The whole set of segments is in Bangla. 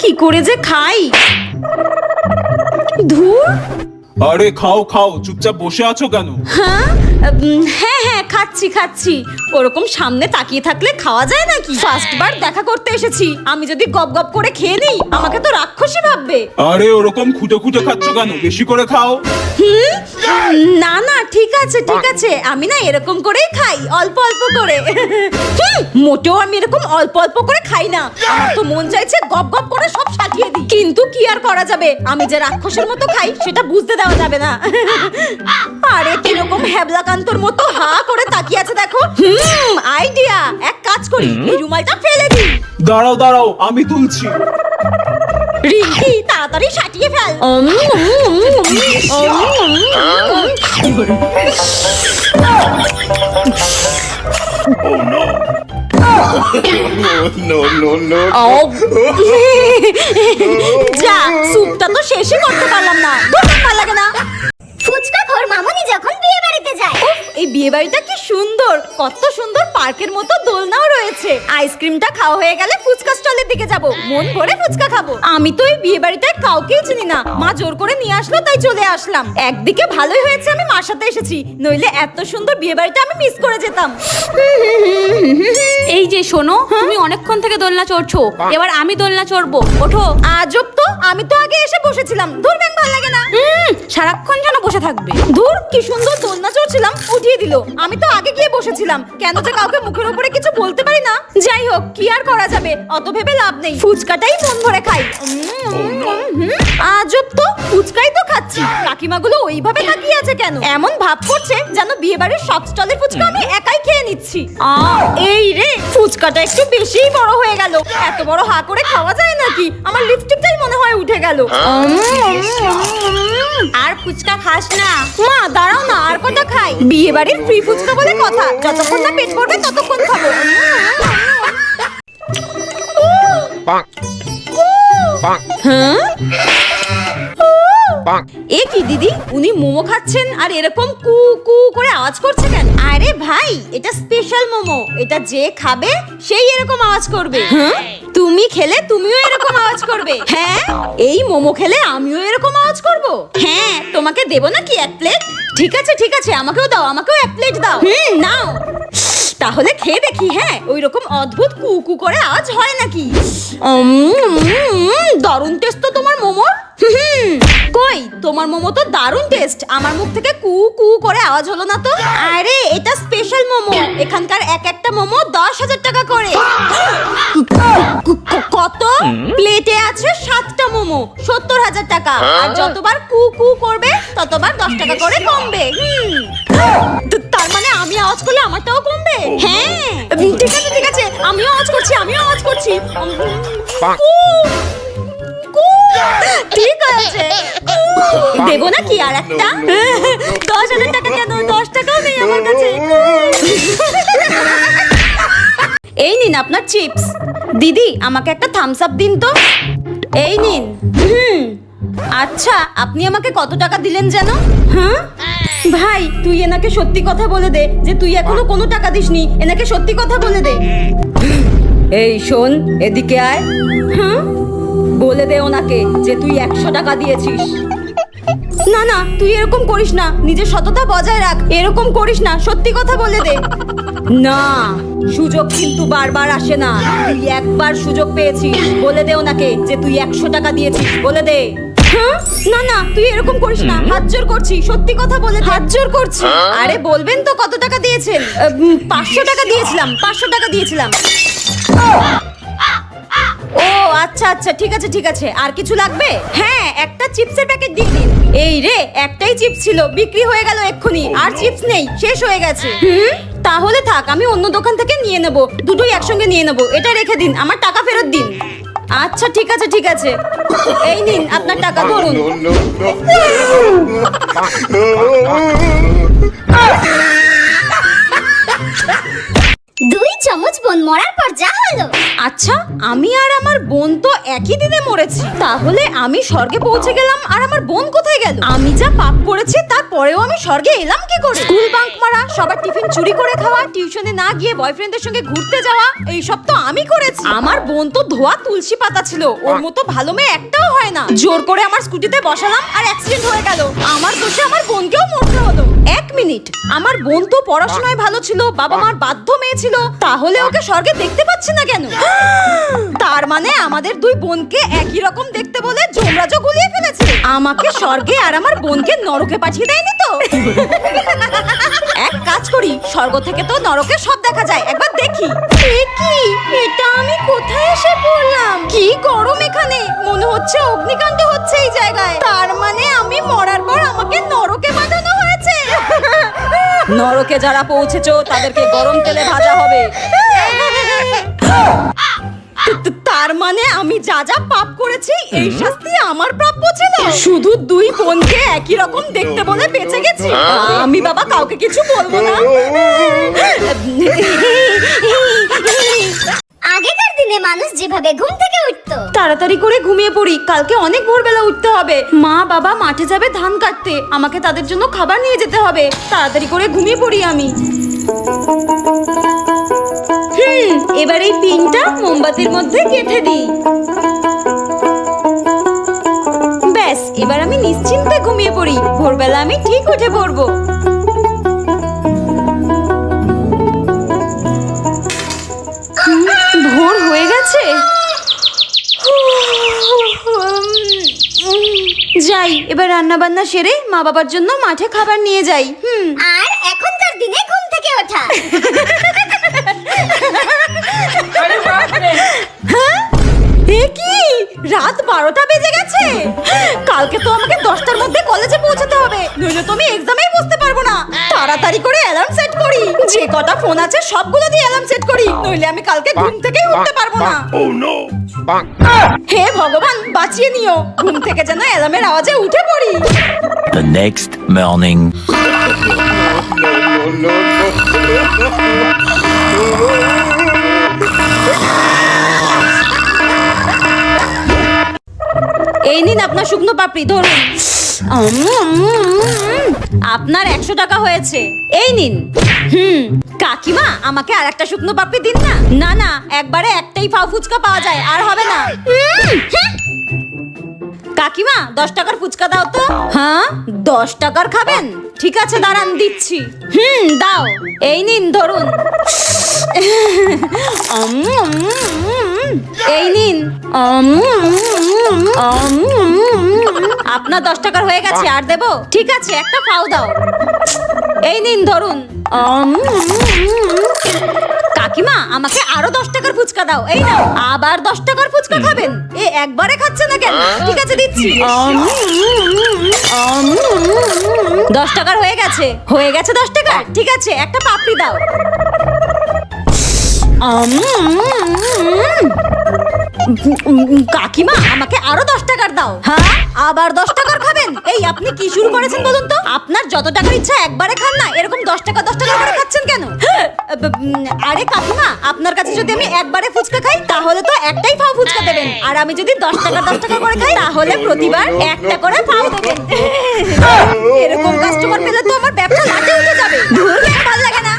কি করে যে খাই। ধুর। আরে খাও খাও, চুপচাপ বসে আছো কেন? হ্যাঁ হ্যাঁ খাচ্ছি। ওরকম সামনে তাকিয়ে থাকলে খাওয়া যায় নাকি? ফার্স্ট বার দেখা করতে এসেছি, আমি যদি গপ গপ করে খেয়ে নিই আমাকে তো রাক্ষসী ভাববে। আরে ওরকম খুঁটে খুঁটে খাচ্ছ কেন? বেশি করে খাও। না ঠিক আছে, আমি না এরকম করেই খাই, অল্প অল্প করে। মোটেও আমি এরকম অল্প অল্প করে খাই না, আমার তো মন চাইছে গপ গপ করে সব সাজিয়ে দিই, কিন্তু কি আর করা যাবে, আমি যে রাক্ষসের মতো খাই সেটা বুঝতে দেওয়া যাবে না। আরে কিরকম হ্যাবলাকান্তর মতো হা করে তাকিয়ে আছে দেখো। আইডিয়া, এক কাজ করি, এই রুমালটা ফেলে দিই। দাঁড়াও আমি তুলছি। রিঙ্কি তাড়াতাড়ি সাটিয়ে ফেল। যা, স্যুপটা তো শেষই করতে পারলাম না, ভালো লাগে না। ফুচকা খোর মামুনি যখন বিয়ে বাড়িতে যায়। এই বিয়ে বাড়িটা কি সুন্দর, কত সুন্দর পার্কের মতো দোলনাও রয়েছে। আইসক্রিমটা খাওয়া হয়ে গেলে ফুচকা স্টলের দিকে যাব, মন ভরে ফুচকা খাবো। আমি তো এই বিয়ে বাড়িটায় কাউকেই চিনি না, মা জোর করে নিয়ে আসলো তাই চলে আসলাম। একদিকে ভালোই হয়েছে আমি মার সাথে এসেছি, নইলে এত সুন্দর বিয়ে বাড়িটা আমি মিস করে যেতাম। এই যে শোনো, তুমি অনেকক্ষণ থেকে দোলনা চড়ছো, এবার আমি দোলনা চড়বো, ওঠো। আজব তো, আমি তো আগে এসে বসেছিলাম। ধুর ব্যাং, ভালো লাগে না। সারাক্ষণ যেন বসে থাকবে। ধুর, কি সুন্দর দোলনা চড়ছিলাম, উঠিয়ে দিল। আমি তো আগে গিয়ে বসেছিলাম, কেন যে কাউকে মুখের উপরে কিছু বলতে পারি না। যাই হোক, কি আর করা যাবে, অত ভেবে লাভ নেই, ফুচকাটাই মন ভরে খাই। আজব তো, ফুচকাই তো খাচ্ছি, কাকিমাগুলো ওইভাবে তাকিয়ে আছে কেন? এমন ভাব করছে যেন বিয়ে বাড়ির সব স্টলের ফুচকা আমি একাই খেয়ে নিচ্ছি। এই রে, ফুচকাটা একটু বেশিই বড় হয়ে গেল। এত বড় হা করে খাওয়া যায় নাকি? আমার লিপস্টিকটাই মনে হয় উঠে গেল। আর ফুচকা খাস না? মা দাঁড়াও না, আর কটা খাই। বিয়ে বাড়ির ফ্রি ফুচকা বলে কথা, যতক্ষণ না পেট ভরবে ততক্ষণ খাবো। হ্যাঁ, এ কি দিদি, উনি মোমো খাচ্ছেন আর এরকম কু কু করে আওয়াজ করছে কেন? আরে ভাই, এটা স্পেশাল মোমো, এটা যে খাবে সেই এরকম আওয়াজ করবে। তুমি খেলে তুমিও এরকম আওয়াজ করবে। হ্যাঁ, এই মোমো খেলে আমিও এরকম আওয়াজ করব। হ্যাঁ, তোমাকে দেবো নাকি এক প্লেট? ঠিক আছে, আমাকেও দাও, আমাকেও এক প্লেট দাও। নাও, তাহলে খেয়ে দেখি। হ্যাঁ, ওই রকম অদ্ভুত কু কু করে আওয়াজ হয় নাকি? দারুণ টেস্ট তো তোমার মোমোর। কই, তোমার মোমো তো দারুণ টেস্ট, আমার মুখ থেকে কু কু করে আওয়াজ হলো না তো। আরে এটা স্পেশাল মোমো, এখানকার এক একটা মোমো 10,000 টাকা করে। কত? প্লেটে আছে 7টা মোমো, 70,000 টাকা। আর যতবার কু কু করবে ততবার 10 টাকা করে কমবে। তার মানে আমি আওয়াজ করলে আমারটাও কমবে? হ্যাঁ, ঠিক আছে, আমিও আওয়াজ করছি। ঠিক আছে, দেবো নাকি আর একটা? 10,000 টাকা কেন, 10 টাকাও নেই আমার কাছে। এই নিন আপনার চিপস। দিদি, আমাকে একটা থামস আপ দিন তো। এই নিন। আচ্ছা, আপনি আমাকে কত টাকা দিলেন যেন? হ্যাঁ ভাই, তুই এনাকে সত্যি কথা বলে দে যে তুই এখনো কোনো টাকা দিসনি। এনাকে সত্যি কথা বলে দে। এই শোন, এদিকে আয়। হ্যাঁ, বলে দে ওনাকে যে তুই 100 টাকা দিয়েছিস। না, তুই এরকম করিস না, নিজের সততা বজায় রাখ, এরকম করিস না, সত্যি কথা বলে দে। না, সুযোগ কিন্তু বারবার আসে না, তুই একবার সুযোগ পেয়েছিস, বলে দে ওনাকে যে তুই 100 টাকা দিয়েছিস, বলে দে। না, তুই এরকম করিস না, হাত জোর করছি, সত্যি কথা বলে হাত জোর করছি। আরে বলবেন তো কত টাকা দিয়েছেন? 500 টাকা দিয়েছিলাম, 500 টাকা দিয়েছিলাম। ও আচ্ছা, ঠিক আছে, আর কিছু লাগবে? হ্যাঁ, একটা চিপসের প্যাকেট দিয়ে দিন। এই রে, একটাই চিপস ছিল, বিক্রি হয়ে গেল এক্ষুনি, আর চিপস নেই, শেষ হয়ে গেছে। তাহলে থাক, আমি অন্য দোকান থেকে নিয়ে নেব, দুটোই একসঙ্গে নিয়ে নেব। এটা রেখে দিন, আমার টাকা ফেরত দিন। আচ্ছা ঠিক আছে, এই নিন আপনার টাকা, ধরুন। 2 চামচ বোন মরার পর যা হলো। আচ্ছা, আমি আর আমার বোন তো একই দিনে মরেছি, তাহলে আমি স্বর্গে পৌঁছে গেলাম আর আমার বোন কোথায় গেল? আমি যা পাপ করেছি তারপরেও আমি স্বর্গে এলাম কি করে? স্কুল বাঙ্ক মারা, সবার টিফিন চুরি করে খাওয়া, টিউশনে না গিয়ে বয়ফ্রেন্ডের সঙ্গে ঘুরতে যাওয়া, এইসব তো আমি করেছি। আমার বোন তো ধোয়া তুলসী পাতা ছিল, ওর মতো ভালো মেয়ে একটাও হয় না। জোর করে আমার স্কুটিতে বসালাম আর অ্যাক্সিডেন্ট হয়ে গেল। আমার দোষে আমার বোনকেও মরতে হলো। এক মিনিট, আমার বোন তো পড়াশোনায় ভালো ছিল, বাবা মার বাধ্য মেয়ে ছিল, তাহলে ওকে স্বর্গে দেখতে পাচ্ছি না কেন? তার মানে আমাদের দুই বোনকে একই রকম দেখতে বলে যমরাজও গুলিয়ে ফেলেছে। আমাকে স্বর্গে আর আমার বোনকে নরকে পাঠিয়ে দেয়নি তো? এক কাজ করি, স্বর্গ থেকে তো নরকে সব দেখা যায়, একবার দেখি। এ কি, এটা আমি কোথায় এসে পড়লাম? কি গরম এখানে, মনে হচ্ছে অগ্নিকাণ্ড হচ্ছে এই জায়গায়। তার মানে আমি মরার পর আমাকে নরকে পাঠানো হয়েছে। নরকে যারা পৌঁছেছো তাদেরকে গরম তেলে ভাজা হবে। তার মানে আমি যা যা পাপ করেছি এই শাস্তি আমার প্রাপ্য ছিল। শুধু দুই বোনকে একই রকম দেখতে বলে বেঁচে গেছি। আমি বাবা কাউকে কিছু বলবো না। আগেকার দিনে মানুষ যেভাবে ঘুম থেকে উঠতো, তাড়াতাড়ি করে ঘুমিয়ে পড়ি, কালকে অনেক ভোরবেলা উঠতে হবে। মা বাবা মাঠে যাবে ধান কাটতে, আমাকে তাদের জন্য খাবার নিয়ে যেতে হবে। তাড়াতাড়ি করে ঘুমিয়ে পড়ি আমি। এবার এই পিনটা মোমবাতির মধ্যে গেঁথে দিই। ব্যাস, এবার আমি নিশ্চিন্তে ঘুমিয়ে পড়ি। ভোরবেলা আমি ঠিক উঠে পড়বো। ভোর হয়ে গেছে। যাই, এবার রান্না বান্না সেরে মা বাবার জন্য মাঠে খাবার নিয়ে যাই। আর এখনকার দিনে ঘুম থেকে ওঠা। এ কি, রাত 12টা বেজে গেছে? কালকে তো আমাকে 10টার মধ্যে কলেজে পৌঁছাতে হবে, নইলে তো আমি এক্সামেই বসতে পারবো না। তাড়াতাড়ি করে অ্যালার্ম সেট করি, যে কটা ফোন আছে সবগুলো দিয়ে অ্যালার্ম সেট করি, নইলে আমি কালকে ঘুম থেকেই উঠতে পারবো না। হে ভগবান, বাঁচিয়ে নিও, ঘুম থেকে যেন অ্যালার্মের আওয়াজে উঠে পড়ি। The next morning. এই নিন আপনার শুকনো পাপড়ি, ধরুন। আপনার 100 টাকা হয়েছে, এই নিন। কাকিমা, আমাকে আর একটা শুকনো পাপড়ি দিন না। না না, একবারে একটাই ফাও ফুচকা পাওয়া যায়, আর হবে না। কাকিমা, 10 টাকার ফুচকা দাও তো। হ্যাঁ, 10 টাকার খাবেন? ঠিক আছে, দাঁড়ান দিচ্ছি। দাও, এই নিন ধরুন। এই নিন। আপনার 10 টাকার হয়ে গেছে, আর দেবো? ঠিক আছে, একটা ফাও দাও। এই নিন ধরুন। কাকিমা, আমাকে আরো 10 টাকার ফুচকা দাও। এই নাও, আবার 10 টাকার ফুচকা খাবেন? এ একবারে খাচ্ছে না কেন? ঠিক আছে, দিচ্ছি। 10 টাকার হয়ে গেছে, হয়ে গেছে 10 টাকা। ঠিক আছে, একটা পাপড়ি দাও। কাকিমা, আমাকে আরো 10 টাকার দাও। হ্যাঁ, আবার 10 টাকার খাবেন? এই আপনি কি শুরু করেছেন বলুন তো? আপনার যত টাকার ইচ্ছা একবারে খান না, এরকম 10 টাকা করে খাচ্ছেন কেন? আরে কাকিমা, আপনার কাছে যদি আমি একবারে ফুচকা খাই তাহলে তো একটাই ফাও ফুচকা দেবেন, আর আমি যদি 10 টাকা করে খাই তাহলে প্রতিবার একটা করে ফাও দেবেন। এরকম কাস্টমার পেলে তো আমার ব্যবসা লাটে উঠে যাবে। ধুর, ভালো লাগে না।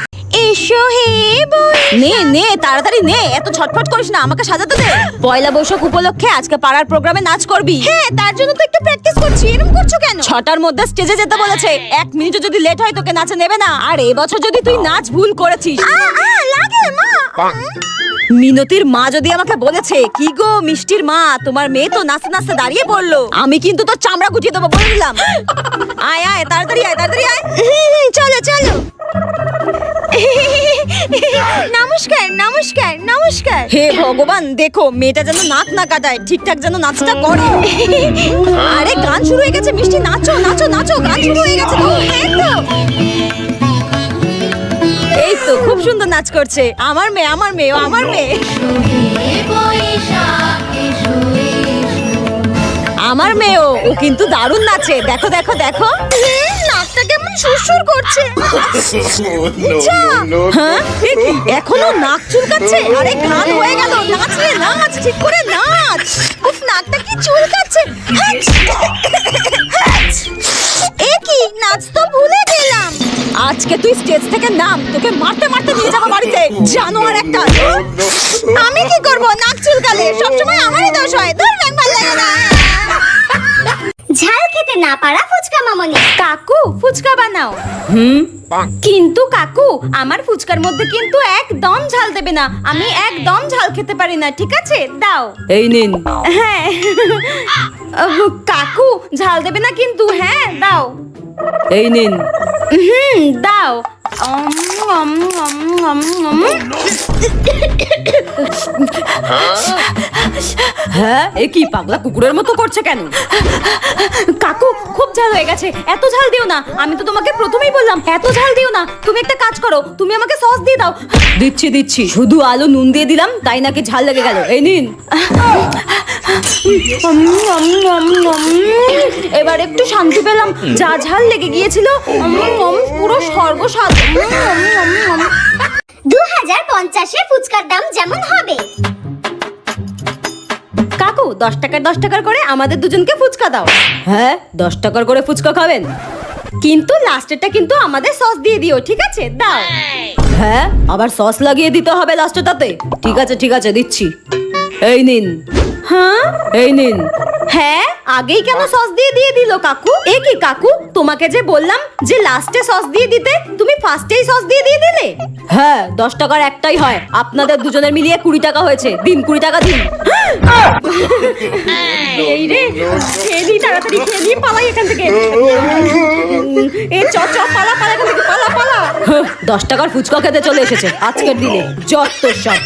এসো হে বই, নে নে তাড়াতাড়ি নে, এত ছটফট করিস না, আমাকে সাজাতে দে। পয়লা বৈশাখ উপলক্ষে আজকে পাড়ার প্রোগ্রামে নাচ করবি। হ্যাঁ, তার জন্য তো একটু প্র্যাকটিস করছি। এরকম করছো কেন? 6টার মধ্যে স্টেজে যেতে বলেছে, 1 মিনিট যদি লেট হয় তোকে নাচে নেবে না। আর এবছর যদি তুই নাচ ভুল করেছিস, লাগে মা। মিনতির মা যদি আমাকে বলেছে, কি গো মিষ্টির মা, তোমার মেয়ে তো নাচতে নাচতে দাঁড়িয়ে পড়লো, আমি কিন্তু তোর চামড়া গুটিয়ে দেবো, বলে দিলাম। আয় আয়, তাড়াতাড়ি আয়, তাড়াতাড়ি আয়। চলো চলো। নমস্কার নমস্কার নমস্কার। হে ভগবান, দেখো মেয়েটা যেন নাক না কাটায়, ঠিকঠাক যেন নাচটা করে। আরে গান শুরু হয়ে গেছে, মিষ্টি নাচো নাচো নাচো, গান শুরু হয়ে গেছে। এই তো খুব সুন্দর নাচ করছে আমার মেয়ে, আমার মেয়ে, আমার মেয়ে। আমার মেয়েও, ও কিন্তু দারুণ নাচে, দেখো দেখো দেখো। নাক নাকটা কেমন সুরসুর করছে। যা। হ্যাঁ এ কি, এখনো নাক চুলকাচ্ছে? আরে গান হয়ে গেল, নাচ রে নাচ, ঠিক করে নাচ। উফ, নাকটা কি চুলকাচ্ছে। এ কি, নাচ তো ভুলে গেলাম। আজকে তুই স্টেজ থেকে নাম, তোকে মারতে মারতে নিয়ে যাবো বাড়িতে, জানোয়ার একটা। আমি কি করব, নাক চুলকালে সবসময় আমারই দোষ হয়। ধর, ভালো লাগে না। ঝাল খেতে না পারা ফুচকা মামনি। কাকু ফুচকা বানাও। কিন্তু কাকু, আমার ফুচকার মধ্যে কিন্তু একদম ঝাল দেবে না, আমি একদম ঝাল খেতে পারি না, ঠিক আছে? দাও। এই নিন। হ্যাঁ কাকু, ঝাল দেবে না কিন্তু, হ্যাঁ দাও। এই নিন। দাও। হ্যাঁ এ কি, পাগলা কুকুরের মতো করছে কেন? কাকু, খুব ঝাল হয়ে গেছে, এত ঝাল দিও না। আমি তো তোমাকে প্রথমেই বললাম এত ঝাল দিও না। তুমি একটা কাজ করো, তুমি আমাকে সস দিয়ে দাও। দিচ্ছি দিচ্ছি, শুধু আলু নুন দিয়ে দিলাম তাই নাকি ঝাল লেগে গেল। এই নিন। এবার একটু শান্তি পেলাম, যা ঝাল লেগে গিয়েছিল পুরো সর্বস্বাদ। 2050-এ ফুচকার দাম যেমন হবে। কাকু, 10 টাকার করে আমাদের দুজনকে ফুচকা দাও। হ্যাঁ 10 টাকার করে ফুচকা খাবেন? কিন্তু লাস্টেরটা কিন্তু আমাদের সস দিয়ে দিও, ঠিক আছে? দাও। হ্যাঁ, আবার সস লাগিয়ে দিতে হবে লাস্টটাতে? ঠিক আছে ঠিক আছে, দিচ্ছি। এই নিন। হ্যাঁ এই নিন। হ্যাঁ, আগেই কেন সস দিয়ে দিল কাকু? এ কি কাকু, তোমাকে যে বললাম যে লাস্টে সস দিয়ে দিতে, তুমি ফার্স্টেই সস দিয়ে দিলে। হ্যাঁ 10 টাকার একটাই হয়, আপনাদের দুজনের মিলিয়ে 20 টাকা হয়েছে। দিন 20 টাকা দিন। এই রে, খেলি তাড়াতাড়ি, খেলি, পালাই এখান থেকে। এ চ চ, পালা পালা এখান থেকে, পালা পালা। 10 টাকার ফুচকা খেতে চলে এসেছে আজকের দিনে, যত সব।